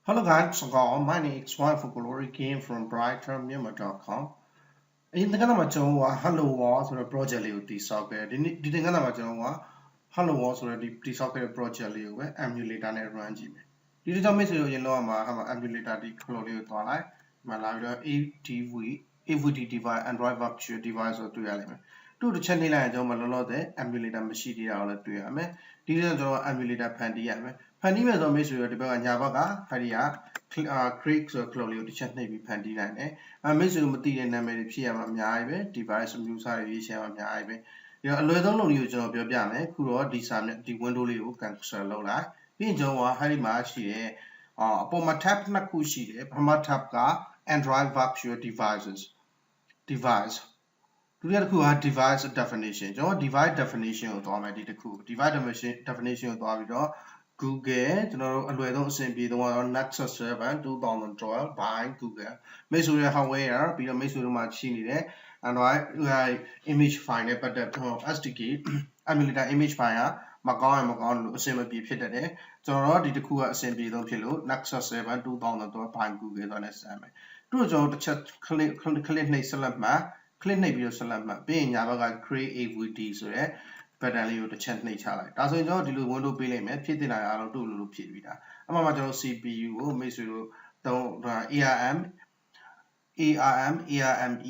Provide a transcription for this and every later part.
Hello guys, my name is One for Glory came from brightermyanmar.com. In the Ganamacho, Hello Wars or a project the software. Didn't Ganamacho, Hello Wars or the software project emulator and run Jimmy. Did you miss you know my emulator the Colorado Twilight, my library AVD device Android virtual device or 2 element. To the channel I don't know the emulator machine out to Yame. Did you know emulator Pandiame? Pandiame don't miss you the Bagaga, Hadia, creeks or Clolio, the chutney Pandine. I miss you material name PM device of news I you know, a little use of your Yame, who are the window you can sell low. Being Joe Harry March here, upon my tap Nakushi, Pama Tapka, Android virtual device. To get a device definition, device definition of the cool. Device definition of the Google, we don't simply the one on Nexus 7, 2012 by Google. Make sure aware, be a measure machine there, and I image finder, but the SDK, emulator image finder, Magan, same be pitted there. So already the cool assembly don't pillow, Nexus 7, 2012 by Google on SM. To the chat click select map. Click နေပြီးတော့ select မှတ်ပြီးရင်ညာဘက်က create AVD ဆိုတဲ့ pattern လေးကိုတစ်ချက်နှိပ်ချလိုက်ဒါဆိုရင်ကျွန်တော်ဒီလို window ပေးလိုက်မယ်ဖြစ်တင်လာအားလုံးတို့လိုလိုဖြစ်ပြီးတာအမှမှကျွန်တော် CPU ကိုမိတ်ဆွေတို့သုံး ARM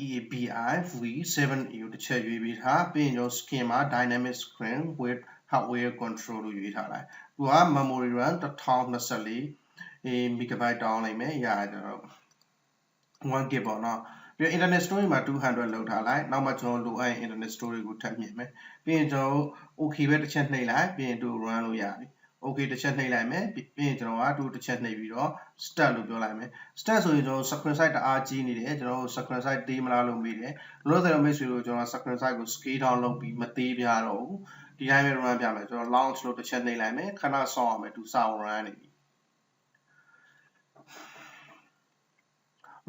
EABI V7 ကိုတစ်ချက်ရွေးပြီးထားပြီးရင်ကျွန်တော် skin မှာ dynamic screen with hardware control လို့ရွေးထားလိုက်သူက memory RAM 1024 megabyte တောင်းလိုက်မယ်ရတယ်ကျွန်တော် 1GB ပေါ့နော်ပြီး internet storage မှာ200လောက်ထားလိုက်နောက်မှကျွန်တော်လိုအပ်ရင် internet storage ကိုထပ်မြင့်မယ်ပြီးရင်ကျွန်တော် okay ပဲတစ်ချက်နှိပ်လိုက်ပြီးရင်သူ run လို့ရပြီ okay တစ်ချက်နှိပ်လိုက်မယ်ပြီးရင်ကျွန်တော်ကသူတစ်ချက်နှိပ်ပြီးတော့ start လို့ပြောလိုက်မယ် start ဆိုရင်ကျွန်တော် screen size တအားကြီးနေတယ်ကျွန်တော် screen size သေးမလားလို့မေးတယ်လို့ဆိုတော့မိတ်ဆွေတို့ကျွန်တော် screen size ကို scale down လုပ်ပြီးမသေးပြတော့ဘူးဒီတိုင်းပဲ run ပြမယ်ကျွန်တော် launch လို့တစ်ချက်နှိပ်လိုက်မယ်ခဏစောင့်အောင်မယ်သူစအောင် run နေပြီ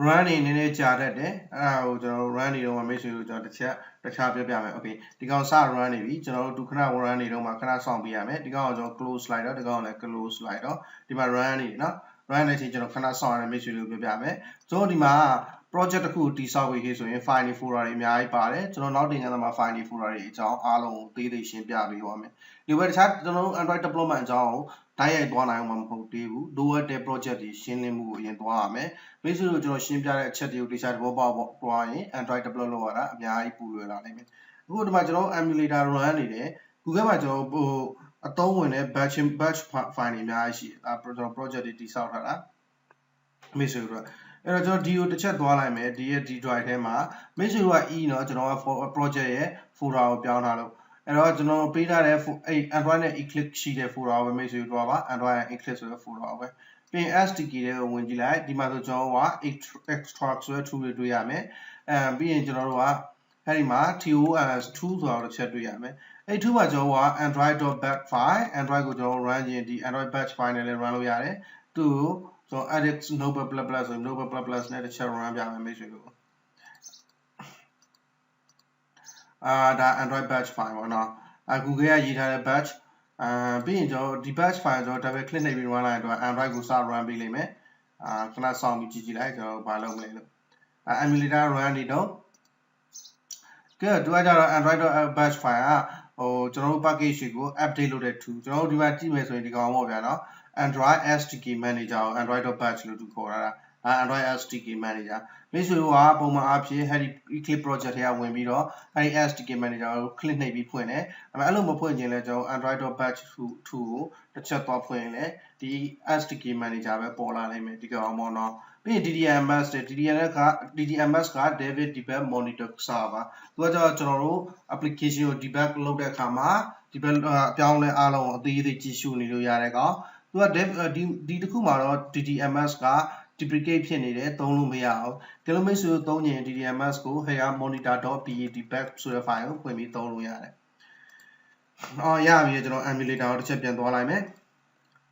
run နေနည်းနည်းကြာတတ်တယ်အဲ့ဒါကိုကျွန်တော် run နေတော့မှမိတ်ဆွေတို့ကျွန်တော်တစ်ခြားပြောပြမယ် okay ဒီကောင်စ run နေပြီကျွန်တော်တို့ဒုခဏ run နေတော့မှခဏစောင့်ပေးရမယ်ဒီကောင်ကိုကျွန်တော် close လိုက်တော့ဒီကောင်ကိုလည်း close လိုက်တော့ဒီမှာ run နေနော် run နေချိန်ကျွန်တော်ခဏစောင့်ရမယ်မိတ်ဆွေတို့ပြောပြမယ်ကျွန်တော်ဒီမှာ project တစ်ခုတည်ဆောက်ပြီးခေဆိုရင် file တွေ folder တွေအများကြီးပါတယ်ကျွန်တော်နောက်တင်ကမ်းမှာ file တွေ folder တွေအကြောင်းအားလုံးကိုသေးရှင်းပြပေးပါမယ်ဒီဘက်တခြားကျွန်တော်တို့ Android development အကြောင်းကိုတိုက်ရိုက်သွားနိုင်အောင်မဟုတ်သေးဘူး lower the project တွေရှင်းလင်းမှုကိုအရင်သွားရမယ်မိတ်ဆွေတို့ကျွန်တော်ရှင်းပြတဲ့အချက်တွေကိုတခြားသဘောပေါက်သွားရင် Android develop လုပ်ရတာအများကြီးပူလွယ်လာနိုင်မယ်အခုဒီမှာကျွန်တော် emulator run နေတယ် Google မှာကျွန်တော်အသုံးဝင်တဲ့ batch file တွေအများကြီးရှိတယ်ဒါကျွန်တော် project တွေတည်ဆောက်ထားတာမိတ်ဆွေတို့အဲ့တော့ကျွန်တော်ဒီကိုတစ်ချက်သွားလိုက်မယ်ဒီရဲ့ D drive ထဲမှာမိတ်ဆွေတို့က E เนาะကျွန်တော်က project ရဲ့ folder ကိုပြောင်းထားလို့အဲ့တော့ကျွန်တော်ပေးထားတဲ့အဲ့ Android နဲ့ Eclipse ရှိတဲ့ folder ကိုပဲမိတ်ဆွေတို့တွားပါ Android နဲ့ Eclipse ဆိုတဲ့ folder ကိုပဲပြီးရင် SDK တွေကိုဝင်ကြည့်လိုက်ဒီမှာဆိုကျွန်တော်က extract ဆိုတဲ့ tool တွေတွေ့ရမယ်ပြီးရင်ကျွန်တော်တို့ကအဲ့ဒီမှာ TOS tool ဆိုတာတစ်ချက်တွေ့ရမယ်အဲ့ tool မှာကျွန်တော်က android.bat file android ကိုကျွန်တော် run ခြင်းဒီ android batch file နဲ့လည်း run လုပ်ရတယ်သူ့ဆို edit notepad++ ဆို notepad++ နဲ့တစ်ချက် run ပြမယ်မိတ်ဆွေတို့ဒါ android batch file ပေါ့နော်Google ကရေးထားတဲ့ batchပြီးရင်ကျွန်တော်ဒီ batch file ကျွန်တော် double click နှိပ်ပြီး run လိုက်တော့ android ကိုစ run ပေးလိမ့်မယ်ခဏစောင့်ပြီးကြည့်လိုက်ကျွန်တော်ဘာလုပ်မလဲလို့emulator run နေတော့ကဲသူကကြတော့ android.batch file ကဟိုကျွန်တော်တို့ package တွေကို update လုပ်တဲ့ tool ကျွန်တော်တို့ဒီမှာကြည့်မယ်ဆိုရင်ဒီကောင်ပေါ့ဗျာနော် Android SDK Manager ကို Android.batch လို့သူခေါ်တာAndroid SDK Manager မိတ်ဆွေတို့ကပုံမှန်အားဖြင့်အဲ့ဒီ Eclipse project ထဲကဝင်ပြီးတော့အဲ့ဒီ SDK Manager ကို click နှိပ်ပြီးဖွင့်တယ်အဲ့လိုမဖွင့်ခြင်းလဲကျွန်တော် Android.batch tool ကိုတစ်ချက်သွားဖွင့်ရင်လည်းဒီ SDK Manager ပဲပေါ်လာနိုင်မယ်ဒီကောင်ပေါ့နော်ပြီးရင် DDMS က David Debug Monitor Server သူကကျွန်တော်တို့ application ကို debug လုပ်တဲ့အခါမှာ debug အပြောင်းလဲအားလုံးကိုအသေးသေးကြည့်ရှုနေလို့ရတဲ့ကောင်သူကဒီတစ်ခုမှာတော့ DDMS က duplicate ဖြစ်နေတယ်သုံးလို့မရအောင်ဒီလိုမိတ်ဆွေတို့သုံးရင် DDMS ကို here monitor.bat ဆိုတဲ့ file ကိုဖွင့်ပြီးသုံးလို့ရတယ်ရပြီကျွန်တော် emulator ကိုတစ်ချက်ပြန်သွားလိုက်မယ်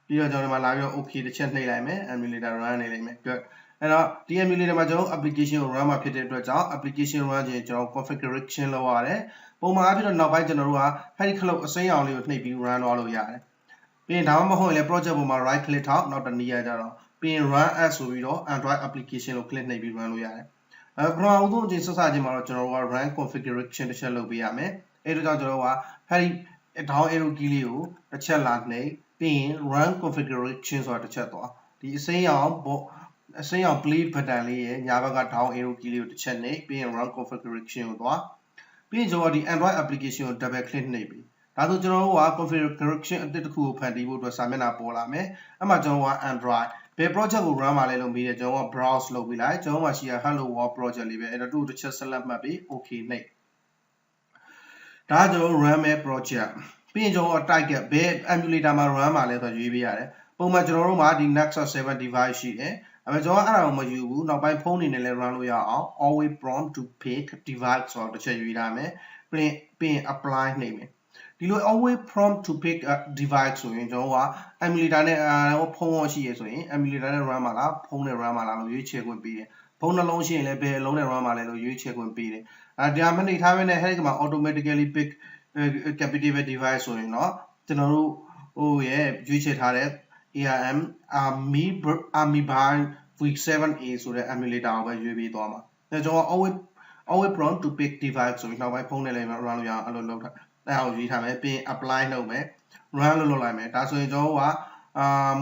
ပြီးတော့ကျွန်တော်ဒီမှာလာပြီးတော့ okay တစ်ချက်နှိပ်လိုက်မယ် emulator run နေလိမ့်မယ် good အဲ့တော့ဒီ emulator မှာကျွန်တော် application ကို run မှာဖြစ်တဲ့အတွက်ကြောင့် application run ခြင်းကျွန်တော် configuration လုပ်ရတယ်ပုံမှန်အားဖြင့်တော့နောက်ပိုင်းကျွန်တော်တို့က hide cloud အစိမ်းအောင်လေးကိုနှိပ်ပြီး run သွားလို့ရတယ် ပြီးရင်ဒါမှမဟုတ်ရင်လည်း project ပေါ်မှာ right click ထောက်နောက်တစ်နည်းရကြတော့ပြီးရင် run as ဆိုပြီးတော့ Android application လို့ click နှိပ်ပြီး run လို့ရတယ်ပထမဦးဆုံးအချိန်စစချင်းမှာတော့ကျွန်တော်တို့က run configuration တစ်ချက်လုပ်ပေးရမယ်အဲ့ဒါကြောင့်ကျွန်တော်တို့ကအဲ့ဒီ down arrow key လေးကိုတစ်ချက်လာနှိပ်ပြီးရင် run configuration ဆိုတာတစ်ချက်သွားဒီအစိမ်းရောင် play button လေးရဲ့ညာဘက်က down arrow key လေးကိုတစ်ချက်နှိပ်ပြီးရင် run configuration ကိုသွားပြီးရင်ကျွန်တော်ဒီ Android application ကို double click နှိပ်ပြီးဒါဆိုကျွန်တော်တို့က configuration အသစ်တစ်ခုကိုဖန်တီးဖို့အတွက်စာမျက်နှာပေါ်လာမယ်အဲ့မှာကျွန်တော်က Android ဘယ် project ကို run မှာလဲလို့မေးတယ်ကျွန်တော်က browse လုပ်ပြီးလိုက်ကျွန်တော်မှာရှိရ hello world project လေးပဲအဲ့ဒါတို့တစ်ချက် select မှတ်ပြီး okay နှိပ်ဒါကျွန်တော် run မဲ့ project ပြီးရင်ကျွန်တော် type ကဘယ် emulator မှာ run မှာလဲဆိုတော့ရွေးပေးရတယ်ပုံမှန်ကျွန်တော်တို့မှာဒီ Nexus 7 device ရှိတယ်အဲ့မဲ့ကျွန်တော်အဲ့ဒါကိုမယူဘူးနောက်ပိုင်းဖုန်းနေနဲ့လည်း run လို့ရအောင် always prompt to pick device ဆိုတော့တစ်ချက်ရွေးထားမယ်ပြီးရင် apply နှိပ်မယ်ဒီလို always prompt to pick a device ဆိုရင်ကျွန်တော်က emulator နဲ့ဖုန်းရောရှိရဆိုရင် emulator နဲ့ run မှာလားဖုန်းနဲ့ run မှာလားလို့ရွေးချယ်ခွင့်ပေးတယ်ဖုန်းနှလုံးရှိရင်လည်းဘယ်အလုံးနဲ့ run မှာလဲလို့ရွေးချယ်ခွင့်ပေးတယ်ဒါမှမဟုတ်ထားပဲနဲ့ ဟဲ့ကမှာ automatically pick captive device ဆိုရင်တော့ကျွန်တော်တို့ဟိုရဲ့ရွေးချယ်ထားတဲ့ ARM Amoeba V7A ဆိုတဲ့ emulator ကိုပဲရွေးပေးသွားမှာဒါကျွန်တော် always prompt to pick device ဆိုရင်နောက်ပိုင်းဖုန်းနဲ့လည်း run လို့ရအောင်အဲ့လိုလုပ်ထားအဲ့ဒါကိုရွေးထားမယ်ပြီးရင် apply လုပ်မယ် run လုပ်လိုက်မယ်ဒါဆိုရင်ကျွန်တော်က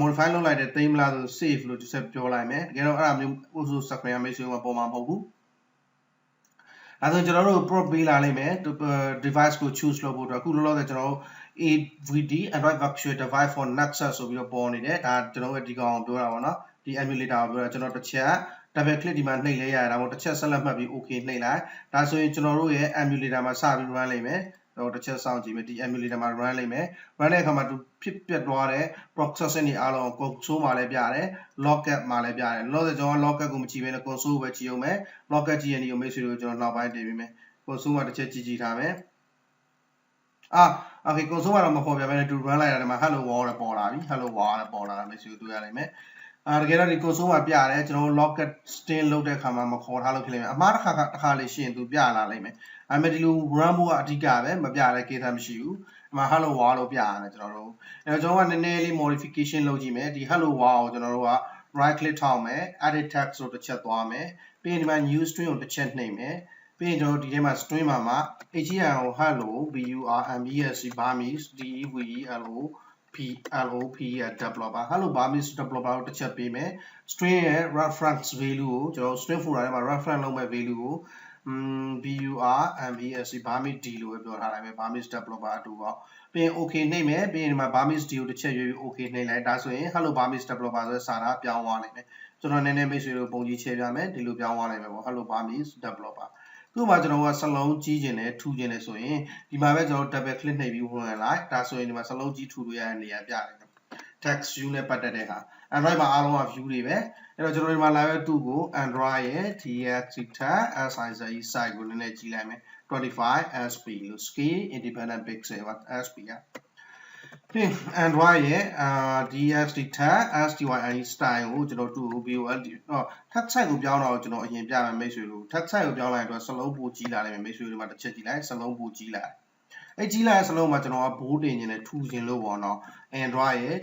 modify လုပ်လိုက်တဲ့တိမ်မလားဆို save လို့တစ်ချက်ပြောလိုက်မယ်တကယ်တော့အဲ့ဒါမျိုးဥစု software မိတ်ဆွေကပေါ်မှာမဟုတ်ဘူးအဲ့ဒါကျွန်တော်တို့ prompt ပေးလာလိမ့်မယ် device ကို choose လုပ်ဖို့အတွက်အခုလောလောဆယ်ကျွန်တော်တို့ AVD Android Virtual Device for Nexus ဆိုပြီးတော့ပေါ်နေတယ်ဒါကျွန်တော်တို့ဒီကောင်ပြောတာပေါ့နော်ဒီ emulator ကိုပြောတာကျွန်တော်တစ်ချက် double click ဒီမှာနှိပ်လဲရတာပေါ့တစ်ချက်ဆက်လက်မှတ်ပြီး okay နှိပ်လိုက်ဒါဆိုရင်ကျွန်တော်တို့ရဲ့ emulator မှာစပြီး run လိမ့်မယ်တော့တစ်ချက်စောင့်ကြည့်မယ်ဒီ emulator မှာ run လိမ့်မယ် run တဲ့အခါမှာသူဖြစ်ပျက်သွားတဲ့ processing တွေအားလုံး console မှာလည်းပြရတယ် logcat မှာလည်းပြရတယ်လောလောဆယ်ကျွန်တော် logcat ကိုမကြည့်ဘဲနဲ့ console ပဲကြည့်အောင်မယ် logcat ကြည့်ရနေကိုမိတ်ဆွေတို့ကျွန်တော်နောက်ပိုင်းတင်ပေးမယ် console မှာတစ်ချက်ကြည့်ထားမယ်okay console မှာတော့မပေါ်ပြဘဲနဲ့သူ run လိုက်တာဒီမှာ hello world နဲ့ပေါ်လာပြီ hello world နဲ့ပေါ်လာတာမိတ်ဆွေတို့တွေ့ရလိမ့်မယ်တကယ်တော့ဒီ console မှာပြရတယ်ကျွန်တော် logcat stain လုပ်တဲ့အခါမှာမခေါ်ထားလို့ဖြစ်လိမ့်မယ်အမှားတစ်ခါလေးရှိရင်သူပြလာလိမ့်မယ်အဲ့မဲ့ဒီလို run ဖို့ကအဓိကပဲမပြတဲ့ကိစ္စမရှိဘူးဒီမှာ hello world လို့ပြရတယ်ကျွန်တော်တို့အဲ့တော့ကျွန်တော်ကနည်းနည်းလေး modification လုပ်ကြည့်မယ်ဒီ hello world ကိုကျွန်တော်တို့က right click ထောက်မယ် edit text ဆိုတစ်ချက်သွားမယ်ပြီးရင်ဒီမှာ new string ကိုတစ်ချက်နှိပ်မယ်ပြီးရင်ကျွန်တော်ဒီထဲမှာ string မှာ HER ကို hello BURMESC Burmese DEVELOP developer hello Burmese developer ကိုတစ်ချက်ပေးမယ် string ရဲ့ reference value ကိုကျွန်တော် string folder ထဲမှာ reference လုပ်မဲ့ value ကိုBURMESC Burmese D လို့ပဲပြောထားလိုက်မယ် Burmese developer အတူပေါ့ပြီးရင် okay နှိပ်မယ်ပြီးရင်ဒီမှာ Burmese D ကိုတစ်ချက်ရွေးပြီး okay နှိပ်လိုက်ဒါဆိုရင် hello Burmese developer ဆိုတဲ့စာသားပြောင်းသွားနိုင်တယ်ကျွန်တော်နည်းနည်းမိတ်ဆွေတို့ပုံကြီးချဲပြမယ်ဒီလိုပြောင်းသွားနိုင်မယ်ပေါ့ hello Burmese developerသူ့မှာကျွန်တော်ကစလုံးကြီးခြင်းနဲ့ထူခြင်းနဲ့ဆိုရင်ဒီမှာပဲကျွန်တော် double click နှိပ်ပြီးဝင်လိုက်ဒါဆိုရင်ဒီမှာစလုံးကြီးထူလို့ရတဲ့နေရာပြတယ် text view နဲ့ပတ်သက်တဲ့ဟာ Android မှာအားလုံးက view တွေပဲအဲ့တော့ကျွန်တော်ဒီမှာလာပဲသူ့ကို Android ရဲ့ TXT size ကိုနည်းနည်းကြည့်လိုက်မယ်25 sp လို့ scale independent pixel sp ကပြီး Android ရဲ့DXT STYI style ကိုကျွန်တော်သူ့ကို BOLD text size ကိုပြောင်းတော့ကျွန်တော်အရင်ပြမယ်မိတ်ဆွေတို့ text size ကိုပြောင်းလိုက်တော့စလုံးပိုကြီးလာလိမ့်မယ်မိတ်ဆွေတို့ဒီမှာတစ်ချက်ကြည့်လိုက်စလုံးပိုကြီးလာအဲ့ကြီးလာတဲ့စလုံးမှာကျွန်တော်ကဘိုးတင်ခြင်းနဲ့ထူခြင်းလို့ပေါ့နော် Android ရဲ့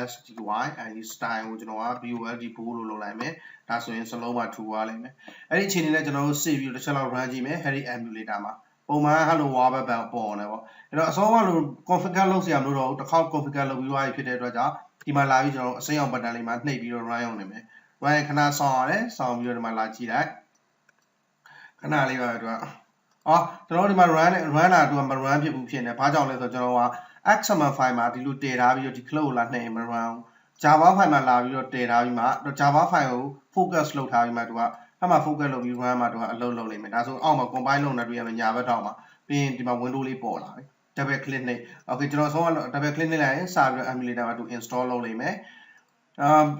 STYI style ကိုကျွန်တော်က BOLD ဘိုးလို့လုပ်လိုက်မယ်ဒါဆိုရင်စလုံးမှာထူသွားလိမ့်မယ်အဲ့ဒီအချိန်နဲ့ကျွန်တော်တို့ save ပြီးတစ်ချက်လောက် run ကြည့်မယ် Harry emulator မှာပုံမှန် hello world ပဲပေါ်နေပေါ့အဲ့တော့အစောကလို့ configure လုပ်စရာမလိုတော့ဘူးတစ်ခေါက် configure လုပ်ပြီးသွားပြီဖြစ်တဲ့အတွက်ကြောင့်ဒီမှာလာပြီးကျွန်တော်အစိမ်းအောင် button လေးမှာနှိပ်ပြီးတော့ run အောင်နေမယ် run ခဏဆောင်းရတယ်ဆောင်းပြီးတော့ဒီမှာလာကြည့်လိုက်ခဏလေးပါပဲသူကကျွန်တော်ဒီမှာ run တာသူကမ run ဖြစ်ဘူးဖြစ်နေဘာကြောင့်လဲဆိုတော့ကျွန်တော်က XML file မှာဒီလိုတည်ထားပြီးတော့ဒီ cloud ကိုလာနှိပ်ရင်မ run ဘူး Java file မှာလာပြီးတော့တည်ထားပြီးမှ Java file ကို focus လုပ်ထားပြီးမှသူကမှာ focus လုပ်ပြီး run မှာသူကအလုပ်လုပ်လိမ့်မယ်ဒါဆိုအောက်မှာ compile လုပ်နေတွေ့ရမယ်ညာဘက်ထောက်မှာပြီးရင်ဒီမှာ window လေးပေါ်လာပြီ double click နှိပ် okay ကျွန်တော်ဆုံးက double click နှိပ်လိုက်ရင်စပြီးတော့ emulator မှာသူ install လုပ်လိမ့်မယ်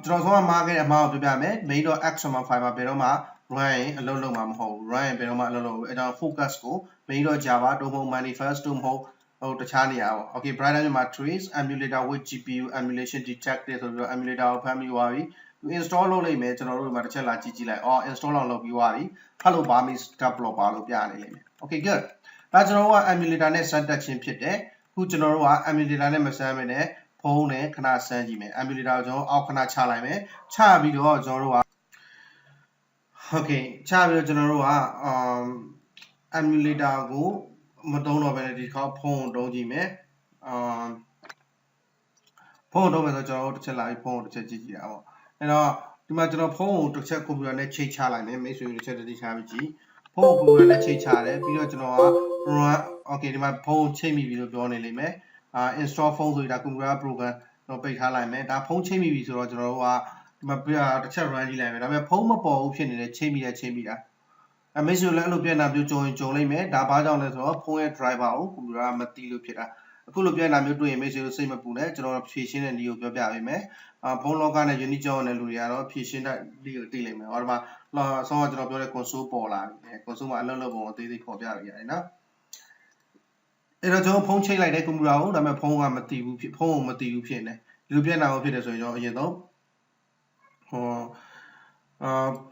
ကျွန်တော်ဆုံးကမှားခဲ့တဲ့အမှားကိုပြောပြမယ် main.xml file မှာဘယ်တော့မှ run ရင်အလုပ်လုပ်မှာမဟုတ်ဘူး run ရင်ဘယ်တော့မှအလုပ်လုပ်ဘူးအဲဒါ focus ကို main.java တို့မဟုတ် manifest တို့မဟုတ်တခြားနေရာပေါ့ okay brighter မှာ trace emulator with GPU emulation detected ဆိုပြီးတော့ emulator ကိုဖမ်းပြီးသွားပြီသူ install လုပ်လိုက်မယ်ကျွန်တော်တို့ဒီမှာတစ်ချက်လာကြည့်လိုက်install လုပ်ပြီးသွားပြီ hello Burmese developer လို့ပြနေလိမ့်မယ် okay good ဒါကျွန်တော်တို့က emulator နဲ့ set တက်ခြင်းဖြစ်တယ်ခုကျွန်တော်တို့က emulator နဲ့မဆမ်းမနဲ့ ဖုန်းနဲ့ခဏစမ်းကြည့်မယ် emulator ကိုကျွန်တော်အောက်ခဏချလိုက်မယ်ချပြီးတော့ကျွန်တော်တို့က okay ချပြီးတော့ကျွန်တော်တို့ကemulator ကိုမတုံးတော့ဘဲနဲ့ဒီခေါက်ဖုန်းကိုတုံးကြည့်မယ်ဖုန်းကိုတုံးမယ်ဆိုကျွန်တော်တို့တစ်ချက်လာပြီးဖုန်းကိုတစ်ချက်ကြည့်ကြည့်တာပေါ့အဲ့တော့ဒီမှာကျွန်တော်ဖုန်းကိုတစ်ချက်ကွန်ပျူတာနဲ့ချိတ်ချလိုက်မယ်မိတ်ဆွေတို့တစ်ချက်တတိချပြီးကြည့်ဖုန်းကိုကွန်ပျူတာနဲ့ချိတ်ချတယ်ပြီးတော့ကျွန်တော်က run okay ဒီမှာဖုန်းကိုချိတ်မိပြီလို့ပြောနေလိမ့်မယ် install phone ဆိုတာကွန်ပျူတာ program တော့ပိတ်ထားလိုက်မယ်ဒါဖုန်းချိတ်မိပြီဆိုတော့ကျွန်တော်တို့ကဒီမှာတစ်ချက် run ကြည့်လိုက်မယ်ဒါပေမဲ့ဖုန်းမပေါ်ဘူးဖြစ်နေတယ်ချိတ်မိတာမိတ်ဆွေလည်းအဲ့လိုပြန်လာမျိုးကြုံလိမ့်မယ်ဒါဘာကြောင့်လဲဆိုတော့ဖုန်းရဲ့ driver ကိုကွန်ပျူတာကမသိလို့ဖြစ်တာအခုလိုပြန်လာမျိုးတွေ့ရင်မိတ်ဆွေတို့စိတ်မပူနဲ့ကျွန်တော်ဖြည့်ရှင်းတဲ့နည်းကိုပြောပြပေးမယ်ဖုန်းလောကနဲ့ unit ကြောင်းတဲ့လူတွေကတော့ဖြည့်ရှင်းတဲ့နည်းကိုသိလိမ့်မယ်ဟောဒီမှာအဆုံးကကျွန်တော်ပြောတဲ့ console ပေါ်လာပြီ console မှာအလုပ်လုပ်ပုံအသေးသေးပေါ်ပြပေးရတယ်နော်အဲ့တော့ကျွန်တော်ဖုန်းချိတ်လိုက်တဲ့ကွန်ပျူတာကိုဒါပေမဲ့ဖုန်းကမသိဘူးဖြစ်ဖုန်းကိုမသိဘူးဖြစ်နေဒီလိုပြန်လာဖို့ဖြစ်တယ်ဆိုရင်ကျွန်တော်အရင်ဆုံး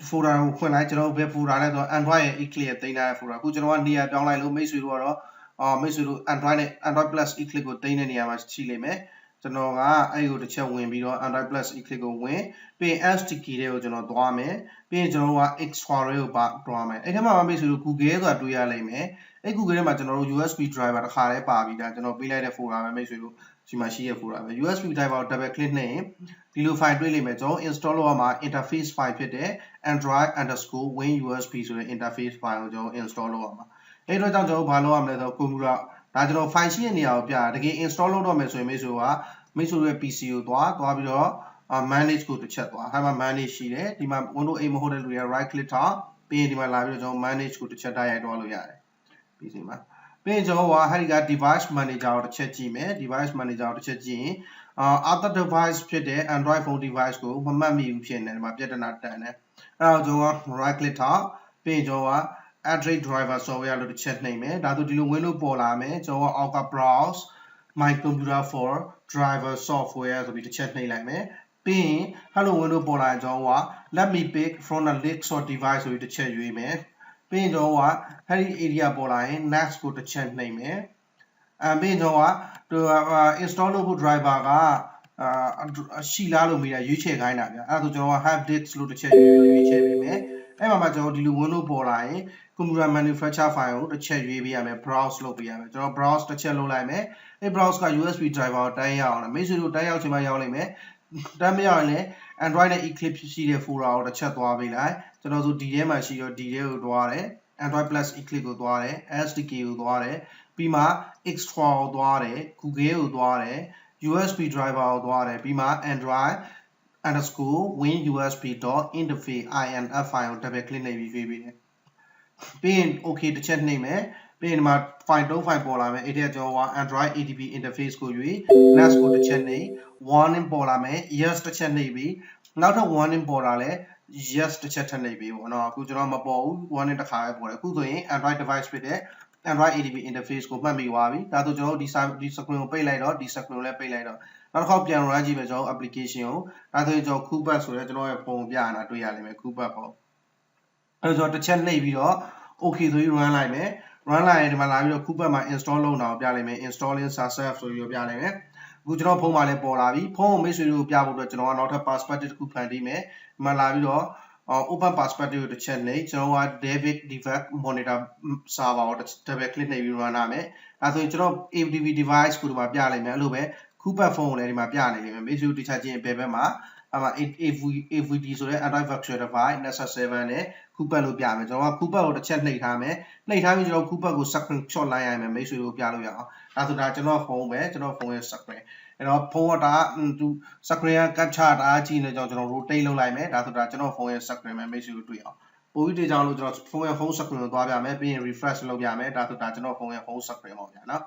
folder ကိုဖွင့်လိုက်ကျွန်တော်ဘယ် folder လဲဆိုတော့ Android ရဲ့ eclipse တင်ထားတဲ့ folder အခုကျွန်တော်ကနေရာပြောင်းလိုက်လို့မိတ်ဆွေတို့ကတော့မိတ်ဆွေတို့ Android နဲ့ Android plus eclipse ကိုတင်တဲ့နေရာမှာရှိလိမ့်မယ်ကျွန်တော်ကအဲ့ကိုတစ်ချက်ဝင်ပြီးတော့ Android plus eclipse ကိုဝင်ပြီးရင် SDK တွေကိုကျွန်တော်သွားမယ်ပြီးရင်ကျွန်တော်က X-File တွေကိုပါသွားမယ်အဲ့ထဲမှာမိတ်ဆွေတို့ Google ဆိုတာတွေ့ရလိမ့်မယ်အဲ့ Google ထဲမှာကျွန်တော်တို့ USB driver တစ်ခါတည်းပါပြီးဒါကျွန်တော်ပေးလိုက်တဲ့ folder ပဲမိတ်ဆွေတို့ဒီမှာရှိရ folder ပဲ USB driver ကို double click နဲ့ဒီလို file တွေ့လိမ့်မယ်ကျွန်တော် install လုပ်ရမှာ interface file ဖြစ်တဲ့ android_win_usb ဆိုတဲ့ interface file ကိုကျွန်တော် install လုပ်ရမှာအဲ့တော့ကြောင့်ကျွန်တော်ဘာလုပ်ရမလဲဆိုတော့ကွန်ပျူတာဒါကျွန်တော် file ရှိတဲ့နေရာကိုပြတကယ် install လုပ်တော့မယ်ဆိုရင်မိတ်ဆွေရဲ့ PC ကိုသွားပြီးတော့ manage ကိုတစ်ချက်သွားအဲ့မှာ manage ရှိတယ်ဒီမှာ Windows 8မဟုတ်တဲ့လူတွေက right click ထားပြီးရင်ဒီမှာလာပြီးတော့ကျွန်တော် manage ကိုတစ်ချက်တိုက်ရိုက်သွားလို့ရတယ် PC မှာပြီးရင်ကျွန်တော်ကအဲ့ဒီက device manager ကိုတစ်ချက်ကြည့်မယ် device manager ကိုတစ်ချက်ကြည့်ရင်other device ဖြစ်တဲ့ Android phone device ကိုမမှတ်မိဘူးဖြစ်နေတယ်ဒီမှာပြဿနာတန်တယ်အဲ့တော့ကျွန်တော်က right click ထားပြီးရင်ကျွန်တော်က Android driver software လို့တစ်ချက်နှိပ်မယ်ဒါဆိုဒီလို window ပေါ်လာမယ်ကျွန်တော်ကအောက်က browse my computer for driver software ဆိုပြီးတစ်ချက်နှိပ်လိုက်မယ်ပြီးရင် hello window ပေါ်လာရင်ကျွန်တော်က let me pick from the list of device ဆိုပြီးတစ်ချက်ရွေးမယ်ပြီးရင်ကျွန်တော်ကအဲ့ဒီ area ပေါ်လာရင် next ကိုတစ်ချက်နှိပ်မယ်ပြီးရင်ကျွန်တော်ကinstall လုပ်ဖို့ driver ကရှိလားလို့မေးတာရွေးချယ်ခိုင်းတာဗျအဲ့ဒါဆိုကျွန်တော်က have disk လို့တစ်ချက်ရွေးချယ်ပေးမယ်အဲ့မှာကျွန်တော်ဒီလို window ပေါ်လာရင် computer manufacturer file ကိုတစ်ချက်ရွေးပေးရမယ် browse လုပ်ပေးရမယ်ကျွန်တော် browse တစ်ချက်လုပ်လိုက်မယ်အဲ့ browse က USB driver ကိုတိုင်းရအောင်လားမိတ်ဆွေတို့တိုင်းရောက်ချိန်မှရောက်လိမ့်မယ်တမ်းမရောက်ရင်လည်း Android နဲ့ eclipse ရှိတဲ့ folder ကိုတစ်ချက်သွားပေးလိုက်ကျွန်တော်ဆိုဒီထဲမှာရှိတော့ဒီထဲကိုသွားတယ် Android plus eclipse ကိုသွားတယ် SDK ကိုသွားတယ်ပြီးမှ X-File ကိုသွားတယ် Google ကိုသွားတယ် USB driver ကိုသွားတယ်ပြီးမှ Android_win_usb.interface inf file ကို double click နှိပ်ပြီးရွေးပေးတယ်ပြီးရင် okay တစ်ချက်နှိပ်မယ်ပြီးရင်ဒီမှာ file 3 file ပေါ်လာမယ်အဲ့ဒီကကျွန်တော်က Android ADB interface ကိုရွေး next ကိုတစ်ချက်နှိပ် warning ပေါ်လာမယ် yes တစ်ချက်နှိပ်ပြီးနောက်ထပ် warning ပေါ်လာလဲ yes တစ်ချက်ထပ်နှိပ်ပြီးပေါ့နော်အခုကျွန်တော်မပေါ်ဘူး warning တစ်ခါပဲပေါ်တယ်အခုဆိုရင် Android device ဖြစ်တဲ့ Android ADB interface ကိုမှတ်မိသွားပြီဒါဆိုကျွန်တော်တို့ဒီ screen ကိုပိတ်လိုက်တော့ဒီ screen ကိုလည်းပိတ်လိုက်တော့နောက်တစ်ခေါက်ပြန် run ကြည့်မယ်ကျွန်တော် application ကိုဒါဆိုရင်ကျွန်တော် Kubat ဆိုတဲ့ကျွန်တော်ရဲ့ပုံပြနေတာတွေ့ရလိမ့်မယ် Kubat ပေါ့အဲ့တော့တစ်ချက်နှိပ်ပြီးတော့ okay ဆိုပြီး run လိုက်မယ် run လိုက်ရင်ဒီမှာလာပြီးတော့ Kubat မှာ install လုပ်တာကိုပြလိမ့်မယ် installing success ဆိုပြီးပြလိမ့်မယ်အခုကျွန်တော်ဖုန်းမှာလည်းပေါ်လာပြီဖုန်းကိုမိတ်ဆွေတို့ပြဖို့အတွက်ကျွန်တော်ကနောက်ထပ် perspective တစ်ခုဖန်တီးမယ်ဒီမှာလာပြီးတော့open perspective ကိုတစ်ချက်နှိပ်ကျွန်တော်က David Debug monitor server ကို double click နှိပ်ပြီး run ရမယ်ဒါဆိုရင်ကျွန်တော် ADB device ကိုဒီမှာပြလိုက်မယ်အဲ့လိုပဲ Kubat ဖုန်းကိုလည်းဒီမှာပြနေလိမ့်မယ်မိတ်ဆွေတို့တခြားချင်းဘယ်ဘက်မှာAVD ဆိုတဲ့ Android virtual device Nexus 7နဲ့ Kubat လို့ပြမယ်ကျွန်တော်က Kubat ကိုတစ်ချက်နှိပ်ထားမယ်နှိပ်ထားပြီးကျွန်တော် Kubat ကို screenshot လိုက်ရမယ်မိတ်ဆွေတို့ပြလို့ရအောင်ဒါဆိုဒါကျွန်တော်ဖုန်းပဲကျွန်တော်ဖုန်းရဲ့ screen အဲ့တော့ဖုန်းကဒါသူ screen က capture တာကြည့်နေကြကျွန်တော် rotate လုပ်လိုက်မယ်ဒါဆိုဒါကျွန်တော်ဖုန်းရဲ့ screen ပဲမိတ်ဆွေတို့တွေ့အောင်ပိုပြီးတွေ့ကြအောင်လို့ကျွန်တော်ဖုန်းရဲ့ home screen ကိုသွားပြမယ်ပြီးရင် refresh လုပ်ပြမယ်ဒါဆိုဒါကျွန်တော်ဖုန်းရဲ့ home screen ပေါ့ဗျာနော်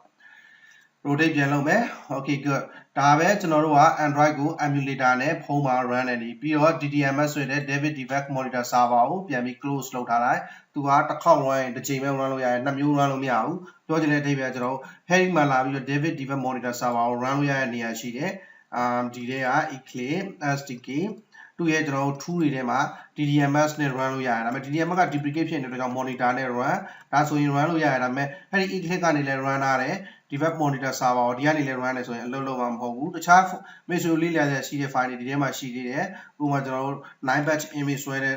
rotate ပြန်လုပ်မယ် okay good ဒါပဲကျွန်တော်တို့က Android ကို emulator နဲ့ဖုန်းမှာ run နေပြီပြီးတော့ DDMS ဆိုတဲ့ David Debug monitor server ကိုပြန်ပြီး close လုပ်ထားလိုက်သူကတစ်ခေါက် run ရင်တစ်ချိန်ပဲ run လို့ရတယ်နှစ်မျိုး run လို့မရဘူးပြောချင်တဲ့အဓိပ္ပာယ်ကျွန်တော် heading မှာလာပြီးတော့ David Debug monitor server ကို run လို့ရတဲ့နေရာရှိတယ်ဒီထဲက eclipse SDK သူ့ရဲ့ကျွန်တော်တို့ tool တွေထဲမှာ DDMS နဲ့ run လို့ရတယ်ဒါပေမဲ့ DDMS က duplicate ဖြစ်နေတဲ့အတွက်ကြောင့် monitor နဲ့ run ဒါဆိုရင် run လို့ရတယ်ဒါပေမဲ့အဲ့ဒီ eclipse ကနေလည်း run ထားတယ် ဒီ web monitor server ကိုဒီကနေလည်း run နေဆိုရင်အလုပ်လုပ်မှာမဟုတ်ဘူးတခြား မိတ်ဆွေလေးလာတဲ့ရှိတဲ့ file တွေဒီထဲမှာရှိသေးတယ်ဥပမာကျွန်တော်တို့ 9 batch image ဆွဲတဲ့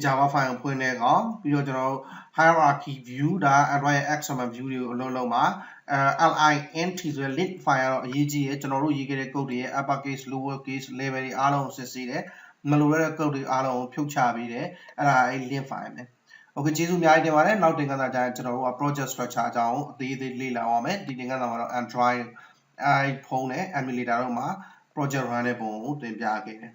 Java file ကိုဖွင့်တဲ့ကောင်ပြီးတော့ကျွန်တော်တို့ hierarchy view ဒါ Android XML view တွေကိုအလုပ်လုပ်မှာlint ဆိုတဲ့ lint file ကတော့အရေးကြီးတယ်ကျွန်တော်တို့ရေးခဲ့တဲ့ code တွေရဲ့ upper case lower case level တွေအားလုံးကိုစစ်ဆေးတယ်မလိုတဲ့ code တွေအားလုံးကိုဖြုတ်ချပေးတယ်အဲ့ဒါအဲ့ lint file ပဲ Okay ကျေးဇူးအများကြီးတင်ပါတယ်နောက်တင်ကန်းစာကြရင်ကျွန်တော်တို့က project structure အကြောင်းအသေးသေးလေ့လာအောင်မယ်ဒီတင်ကန်းစာမှာတော့ Android iPhone နဲ့ Emulator တို့မှာ project run တဲ့ပုံကိုတင်ပြခဲ့တယ်